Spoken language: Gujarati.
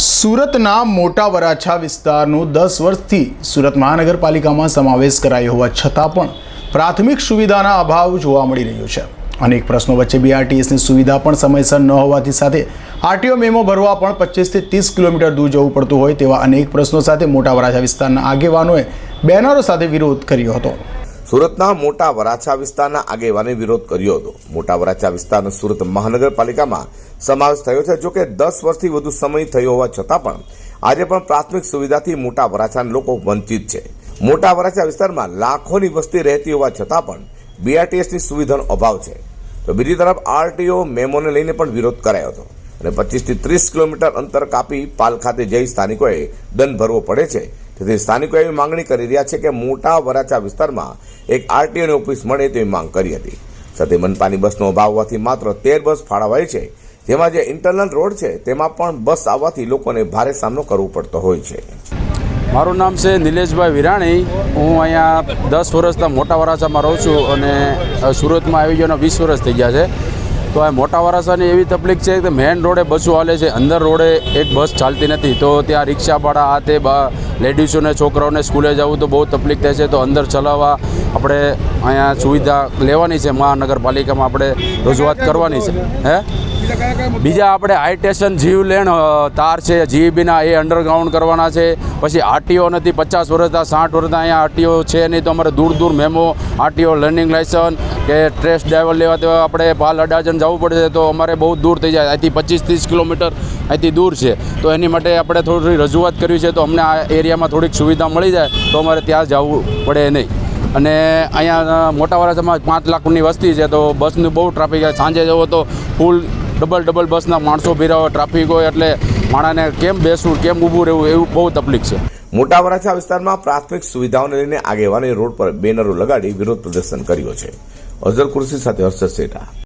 સુરતના મોટા વરાછા વિસ્તારનું 10 વર્ષથી સુરત મહાનગરપાલિકામાં સમાવેશ કરાયો હોવા છતાં પણ પ્રાથમિક સુવિધાના અભાવ જોવા મળી રહ્યો છે। અનેક પ્રશ્નો વચ્ચે બીઆરટીએસની સુવિધા પણ સમયસર ન હોવાથી સાથે આરટીઓ મેમો ભરવા પણ 25 થી 30 કિલોમીટર દૂર જવું પડતું હોય તેવા અનેક પ્રશ્નો સાથે મોટા વરાછા વિસ્તારના આગેવાનોએ બેનરો સાથે વિરોધ કર્યો હતો। સુરતના મોટા વરાછા વિસ્તારના આગેવાને વિરોધ કર્યો હતો। મોટા વરાછા વિસ્તારનો સુરત મહાનગરપાલિકામાં સમાવેશ થયો છે। જો કે 10 વર્ષથી વધુ સમય થયો હોવા છતાં પણ આજે પણ પ્રાથમિક સુવિધાથી મોટા વરાછાના લોકો વંચિત છે। મોટા વરાછા વિસ્તારમાં લાખોની વસ્તી રહેતી હોવા છતાં પણ બીઆરટીએસની સુવિધાનો અભાવ છે। તો બીજી તરફ આરટીઓ મેમોને લઈને પણ વિરોધ કરાયો હતો અને 25 થી 30 કિલોમીટર અંતર કાપી પાલ ખાતે જઈ સ્થાનિકોએ દંડ ભરવો પડે છે। તેથી સ્થાનિકો એવી માંગણી કરી રહ્યા છે કે મોટા વરાછા વિસ્તારમાં એક આરટીઓની ઓફિસ મળે તેવી માંગ કરી હતી। સાથે મનપાની બસનો અભાવ હોવાથી માત્ર 13 બસ ફાળવાઈ છે, જેમાં જે ઇન્ટરનલ રોડ છે તેમાં પણ બસ આવવાથી લોકોને ભારે સામનો કરવો પડતો હોય છે। મારું નામ છે નિલેશભાઈ વિરાણી। હું અહીંયા 10 વર્ષથી મોટા વરાછામાં રહું છું અને સુરતમાં આવી ગયો 20 વર્ષ થઈ ગયા છે। તો આ મોટા વરાછાની એવી તકલીફ છે કે મેઇન રોડે બસો હાલે છે, અંદર રોડે એક બસ ચાલતી નથી। તો ત્યાં રિક્ષાવાળા આ તે લેડીઝોને છોકરાઓને સ્કૂલે જવું તો બહુ તકલીફ થાય છે। તો અંદર ચલાવવા આપણે અહીંયા સુવિધા લેવાની છે, મહાનગરપાલિકામાં આપણે રજૂઆત કરવાની છે। બીજા આપણે હાઈ સ્ટેશન જીવલેણ તાર છે જીબીના એ અંડરગ્રાઉન્ડ કરવાના છે। પછી આરટીઓ નથી, 50 વર્ષના 60 વર્ષના અહીંયા આરટીઓ છે નહીં। તો અમારે દૂર દૂર મેમો આરટીઓ લર્નિંગ લાયસન્સ કે ટ્રેસ ડ્રાઈવર લેવા તો આપણે પાલ અડાજણ જવું પડશે, તો અમારે બહુ દૂર થઈ જાય। અહીંથી 25-30 કિલોમીટર અહીંથી દૂર છે। તો એની માટે આપણે થોડી રજૂઆત કરવી છે, તો અમને આ એરિયામાં થોડીક સુવિધા મળી જાય તો અમારે ત્યાં જવું પડે નહીં। અને અહીંયા મોટા વરાછામાં 5 લાખની વસ્તી છે, તો બસનું બહુ ટ્રાફિક છે। સાંજે જવો તો ફૂલ ડબલ બસના માણસો ભીરા હોય, ટ્રાફિક હોય, એટલે માણસને કેમ બેસવું કેમ ઊભું રહેવું એવું બહુ તકલીફ છે। મોટા વરાછા વિસ્તારમાં પ્રાથમિક સુવિધાઓને લઈને આગેવાને રોડ પર બેનરો લગાડી વિરોધ પ્રદર્શન કર્યો છે। અઝર કુર્સી સાથે હર્ષદ સેઠા।